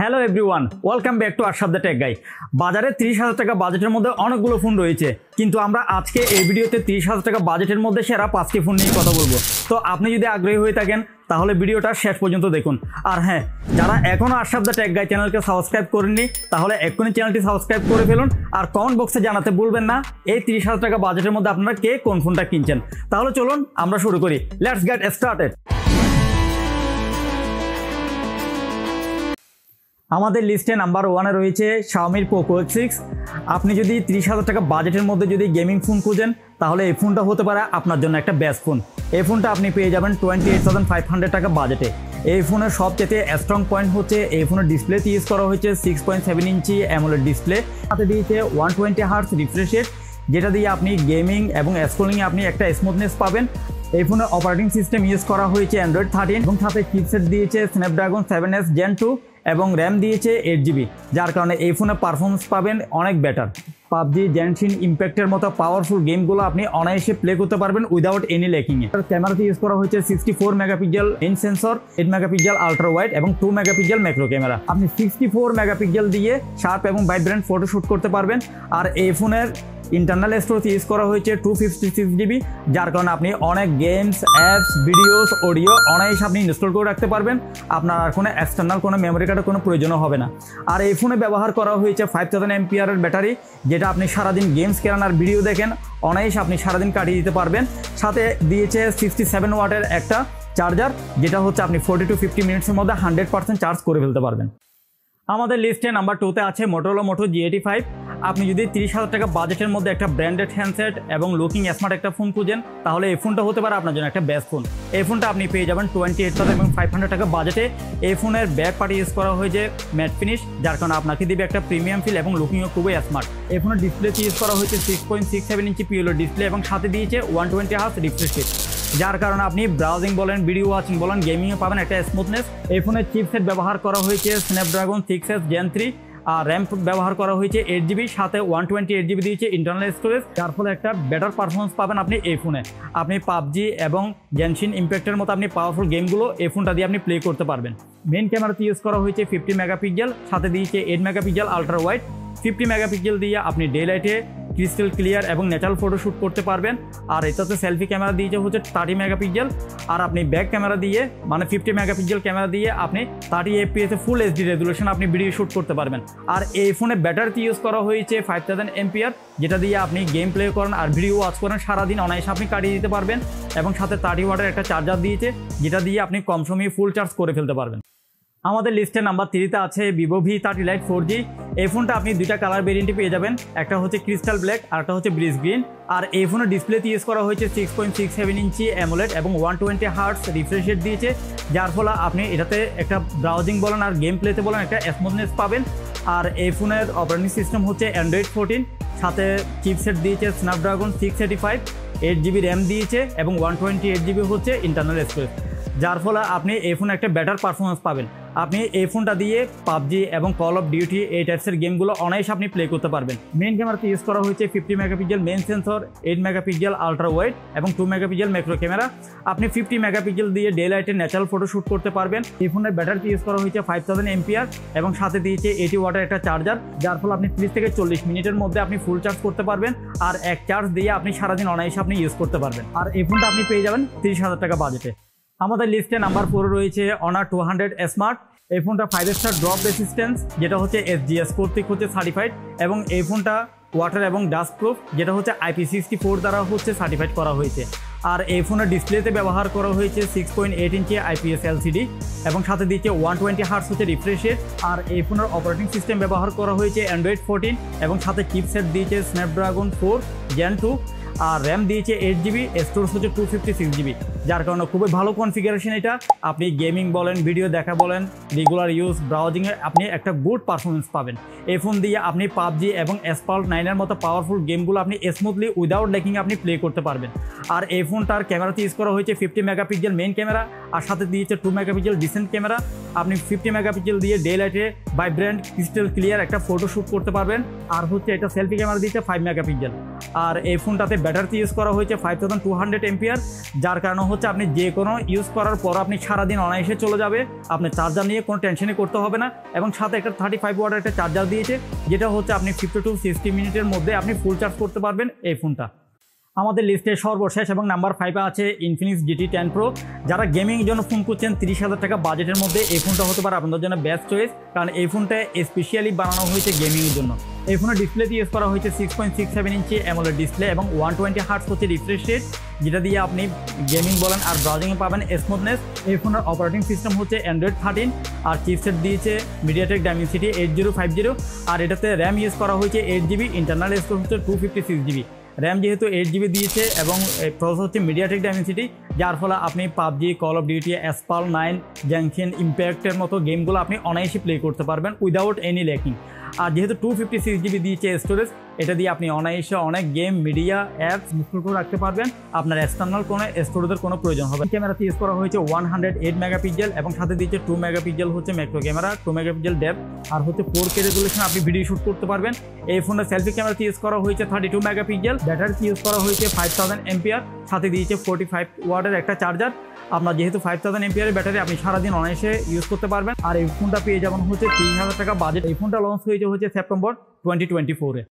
Hello everyone, welcome back to Arshad the tech guy. বাজারে 30,000 টাকা বাজেটের মধ্যে অনেকগুলো ফোন রয়েছে, কিন্তু আমরা আজকে এই ভিডিওতে 30,000 টাকা বাজেটের মধ্যে সেরা 5টি ফোন নিয়ে কথা বলবো। তো আপনি যদি আগ্রহী হয়ে থাকেন তাহলে ভিডিওটা শেষ পর্যন্ত দেখুন। আর হ্যাঁ, যারা এখনও আরশাদ দ্য টেক গাই চ্যানেলকে সাবস্ক্রাইব করেননি তাহলে এক্ষুনি চ্যানেলটি সাবস্ক্রাইব করে ফেলুন। আর কমেন্ট বক্সে জানাতে ভুলবেন না এই 30,000 টাকা বাজেটের মধ্যে আপনারা কে কোন ফোনটা কিনছেন। তাহলে চলুন আমরা শুরু করি। Let's get started. আমাদের লিস্টে নাম্বার 1-এ রয়েছে Xiaomi Poco X6। আপনি যদি 30,000 টাকা বাজেটের মধ্যে যদি গেমিং ফোন খুঁজেন তাহলে এই ফোনটা হতে পারে আপনার জন্য একটা বেস্ট ফোন। এই ফোনটা আপনি পেয়ে যাবেন 28,500 টাকা বাজেটে। এই ফোনের সবচেয়ে স্ট্রং পয়েন্ট হচ্ছে এই ফোনের ডিসপ্লেতে ইউজ করা হয়েছে 6.7 ইঞ্চি অ্যামোলেড ডিসপ্লে, সাথে দিয়েছে 120 হার্টজ রিফ্রেশ রেট, যেটা দিয়ে আপনি গেমিং এবং স্ক্রলিংয়ে আপনি একটা স্মুথনেস পাবেন। এই ফোনের অপারেটিং সিস্টেম ইউজ করা হয়েছে Android 13 এবং সাথে চিপসেট দিয়েছে Snapdragon 7S Gen 2 এবং র্যাম দিয়েছে 8GB, যার কারণে এই ফোনের পারফরমেন্স পাবেন অনেক বেটার। পাবজি, জেনশিন ইম্প্যাক্টের মতো পাওয়ারফুল গেমগুলো আপনি অনায়াসে প্লে করতে পারবেন উইদাউট এনি ল্যাকিংয়ে। ক্যামেরাতে ইউজ করা হয়েছে 64 megapixel main sensor, 8 megapixel ultra wide এবং 2 মেগাপিক্সেল ম্যাক্রো ক্যামেরা। আপনি 64 মেগাপিক্সেল দিয়ে শার্প এবং ভাইব্রেন্ট ফটো শ্যুট করতে পারবেন। আর এই ফোনের ইন্টারনাল স্টোরেজ ইউজ করা হয়েছে 256GB, যার কারণে আপনি অনেক গেমস, অ্যাপস, ভিডিওস, অডিও অনায়াসে আপনি ইনস্টল করে রাখতে পারবেন। আপনার আর কোনো এক্সটার্নাল কোনো মেমোরি কার্ডের কোনো প্রয়োজনও হবে না। আর এই ফোনে ব্যবহার করা হয়েছে 5000 mAh ব্যাটারি, যেটা আপনি সারাদিন গেমস খেলেন আর ভিডিও দেখেন অনায়াসে আপনি সারাদিন কাটিয়ে দিতে পারবেন। সাথে দিয়েছে 67 ওয়াটের একটা চার্জার, যেটা হচ্ছে আপনি 40 to 50 মিনিটসের মধ্যে 100% চার্জ করে ফেলতে পারবেন। আমাদের লিস্টে নাম্বার 2-তে আছে Motorola Moto G85। আপনি যদি 30,000 টাকা বাজেটের মধ্যে একটা ব্র্যান্ডেড হ্যান্ডসেট এবং লুকিং স্মার্ট একটা ফোন খুঁজেন তাহলে এই ফোনটা হতে পারে আপনার জন্য একটা বেস্ট ফোন। এই ফোনটা আপনি পেয়ে যাবেন 28,500 টাকা বাজেটে। এই ফোনের ব্যাক পার্টি ইউজ করা হয়েছে ম্যাট ফিনিশ, যার কারণে আপনাকে দিবে একটা প্রিমিয়াম ফিল এবং লুকিংও খুবই স্মার্ট। এই ফোনের ডিসপ্লেতে ইউজ করা হয়েছে 6.67 ইঞ্চি PLO ডিসপ্লে এবং সাথে দিয়েছে 120 হার্টজ রিফ্রেশ রেট, যার কারণে আপনি ব্রাউজিং বলেন, ভিডিও ওয়াচিং বলেন, গেমিংয়ে পাবেন একটা স্মুথনেস। এই ফোনের চিপসেট ব্যবহার করা হয়েছে Snapdragon 6S Gen 3 আর র্যাম ব্যবহার করা হয়েছে 8GB, সাথে 128GB দিয়েছে ইন্টারনাল স্টোরেজ, যার ফলে একটা বেটার পারফরমেন্স পাবেন আপনি এই ফোনে। আপনি পাবজি এবং জেনশিন ইম্প্যাক্টের মতো আপনি পাওয়ারফুল গেমগুলো এই ফোনটা দিয়ে আপনি প্লে করতে পারবেন। মেইন ক্যামেরাতে ইউজ করা হয়েছে 50 মেগাপিক্সেল, সাথে দিয়েছে 8 মেগাপিক্সেল আলট্রা ওয়াইড। 50 মেগাপিক্সেল দিয়ে আপনি ডে লাইটে ক্রিস্টাল ক্লিয়ার এবং ন্যাচারাল ফটো শ্যুট করতে পারবেন। আর এটাতে সেলফি ক্যামেরা দিয়েছে হচ্ছে 30 মেগাপিক্সেল। আর আপনি ব্যাক ক্যামেরা দিয়ে মানে 50 মেগাপিক্সেল ক্যামেরা দিয়ে আপনি 30 FPS ফুল HD রেজুলেশন আপনি ভিডিও শ্যুট করতে পারবেন। আর এই ফোনে ব্যাটারিতে ইউজ করা হয়েছে 5000 mAh, যেটা দিয়ে আপনি গেম প্লে করেন আর ভিডিও ওয়াচ করেন সারাদিন অনায়াসে আপনি কাটিয়ে দিতে পারবেন। এবং সাথে 30 ওয়াটের একটা চার্জার দিয়েছে, যেটা দিয়ে আপনি কম সময়ে ফুল চার্জ করে ফেলতে পারবেন। আমাদের লিস্টে নাম্বার 3-তে আছে Vivo V30 Lite 4G। এই ফোনটা আপনি দুইটা কালার ভেরিয়েন্টে পেয়ে যাবেন, একটা হচ্ছে ক্রিস্টাল ব্ল্যাক আর একটা হচ্ছে ব্রিজ গ্রিন। আর এই ফোনের ডিসপ্লেতে ইউজ করা হয়েছে 6.67 ইঞ্চি অ্যামোলেড এবং 120 হার্টজ রিফ্রেশ রেট দিয়েছে, যার ফলে আপনি এটাতে একটা ব্রাউজিং বলেন আর গেম প্লেতে বলেন একটা স্মুথনেস পাবেন। আর এই ফোনের অপারেটিং সিস্টেম হচ্ছে Android 14, সাথে চিপসেট দিয়েছে Snapdragon 685, 8GB র্যাম দিয়েছে এবং 128GB হচ্ছে ইন্টারনাল স্টোরেজ, যার ফলে আপনি এই ফোনে একটা বেটার পারফরমেন্স পাবেন। আপনি এই ফোনটা দিয়ে পাবজি এবং কল অফ ডিউটি এই টাইপসের গেমগুলো অনায়াসে আপনি প্লে করতে পারবেন। মেইন ক্যামেরাতে ইউজ করা হয়েছে 50 megapixel main sensor, 8 megapixel ultra wide এবং 2 মেগাপিক্সেল ম্যাক্রো ক্যামেরা। আপনি 50 মেগাপিক্সেল দিয়ে ডে লাইটে ন্যাচারাল ফটো শ্যুট করতে পারবেন। এই ফোনের ব্যাটারিতে ইউজ করা হয়েছে 5000 mAh এবং সাথে দিয়েছে 80 ওয়াটের একটা চার্জার, যার ফলে আপনি 30 থেকে 40 মিনিটের মধ্যে আপনি ফুল চার্জ করতে পারবেন। আর এক চার্জ দিয়ে আপনি সারাদিন অনায়াসে আপনি ইউজ করতে পারবেন। আর এই ফোনটা আপনি পেয়ে যাবেন 30,000 টাকা বাজেটে। আমাদের লিস্টে নাম্বার 4 রয়েছে Honor 200 Smart। এই ফোনটা 5-স্টার ড্রপ রেসিস্ট্যান্স, যেটা হচ্ছে SGS কর্তৃক হচ্ছে সার্টিফাইড, এবং এই ফোনটা ওয়াটার এবং ডাস্ট প্রুফ, যেটা হচ্ছে IP64 দ্বারা হচ্ছে সার্টিফাইড করা হয়েছে। আর এই ফোনের ডিসপ্লেতে ব্যবহার করা হয়েছে 6.8 ইঞ্চি IPS LCD এবং সাথে দিয়েছে 120 হার্টজ হচ্ছে রিফ্রেশ রেট। আর এই ফোনের অপারেটিং সিস্টেম ব্যবহার করা হয়েছে Android 14 এবং সাথে চিপসেট দিয়েছে Snapdragon 4 Gen 2 আর র্যাম দিয়েছে 8GB, স্টোরেজ হচ্ছে 256GB, যার কারণে খুবই ভালো কনফিগারেশন। এটা আপনি গেমিং বলেন, ভিডিও দেখা বলেন, রেগুলার ইউজ, ব্রাউজিংয়ে আপনি একটা গুড পারফরমেন্স পাবেন। এই ফোন দিয়ে আপনি পাবজি এবং Asphalt 9-এর মতো পাওয়ারফুল গেমগুলো আপনি স্মুথলি উইদাউট ল্যাকিং আপনি প্লে করতে পারবেন। আর এই ফোনটার ক্যামেরাতে ইউজ করা হয়েছে 50 মেগাপিক্সেল মেইন ক্যামেরা আর সাথে দিয়েছে 2 মেগাপিক্সেল ডিসেন্ট ক্যামেরা। আপনি 50 মেগাপিক্সেল দিয়ে ডে লাইটে ভাইব্রেন্ট ক্রিস্টাল ক্লিয়ার একটা ফটো শ্যুট করতে পারবেন। আর হচ্ছে এটা সেলফি ক্যামেরা দিয়েছে 5 মেগাপিক্সেল। আর এই ফোনটাতে ব্যাটারিতে ইউজ করা হয়েছে 5200 এমপিআর, যার কারণে হচ্ছে আপনি যে কোনো ইউজ করার পর আপনি সারাদিন অনায়াসে চলে যাবে, আপনি চার্জার নিয়ে কোনো টেনশনই করতে হবে না। এবং সাথে একটা 35 ওয়াটের একটা চার্জার দিয়েছে, যেটা হচ্ছে আপনি 50 to 60 মিনিটের মধ্যে আপনি ফুল চার্জ করতে পারবেন এই ফোনটা। আমাদের লিস্টে সর্বশেষ এবং নাম্বার 5 আছে ইনফিনিক্স GT 10 Pro। যারা গেমিংয়ের জন্য ফোন করছেন 30,000 টাকা বাজেটের মধ্যে, এই ফোনটা হতে পারে আপনাদের জন্য বেস্ট চয়েস, কারণ এই ফোনটা স্পেশালি বানানো হয়েছে গেমিংয়ের জন্য। এই ফোনের ডিসপ্লেতে ইউজ করা হয়েছে 6.67 ইঞ্চি অ্যামোলেড ডিসপ্লে এবং 120 হার্টজ হচ্ছে রিফ্রেশ রেট, যেটা দিয়ে আপনি গেমিং বলেন আর ব্রাউজিংয়ে পাবেন স্মুথনেস। এই ফোনের অপারেটিং সিস্টেম হচ্ছে অ্যান্ড্রয়েড 13 আর চিপসেট দিয়েছে মিডিয়াটেক ডাইমেনসিটি 8050, আর এটাতে র্যাম ইউজ করা হয়েছে 8GB, ইন্টারনাল স্টোরেজ হচ্ছে 256GB। র্যাম যেহেতু 8GB দিয়েছে এবং প্রসেসর হচ্ছে মিডিয়াটেক ডাইমেনসিটি, যার ফলে আপনি PUBG, call of duty, অ্যাসপাল 9, junction, ইম্প্যাক্টের মতো গেমগুলো আপনি অনায়াসে প্লে করতে পারবেন উইদাউট এনি ল্যাকিং। আর যেহেতু 256GB দিয়েছে স্টোরেজ, এটা দিয়ে আপনি অনায়াসে অনেক গেম, মিডিয়া, অ্যাপস ইনস্টল করে রাখতে পারবেন, আপনার এক্সটার্নাল কোনো স্টোরেজের কোনো প্রয়োজন হবে। ক্যামেরাতে ইউজ করা হয়েছে 108 মেগাপিক্সেল এবং সাথে দিয়েছে 2 মেগাপিক্সেল হচ্ছে ম্যাক্রো ক্যামেরা, 2 মেগাপিক্সেল ডেপথ, আর হচ্ছে 4K রেজুলেশন আপনি ভিডিও শুট করতে পারবেন। এই ফোনের সেলফি ক্যামেরাতে ইউজ করা হয়েছে 32 মেগাপিক্সেল, ব্যাটারিতে ইউজ করা হয়েছে 5000 এমপিআর, সাথে দিয়েছে 45 ওয়াটের একটা চার্জার। আপনার যেহেতু 5000 এমপিআর ব্যাটারি, আপনি সারাদিন অনায়াসে ইউজ করতে পারবেন। আর এই ফোনটা পেয়ে যাবেন হচ্ছে 30,000 টাকা বাজেট। এই ফোনটা লঞ্চ হয়েছে সেপ্টেম্বর 2024-এ।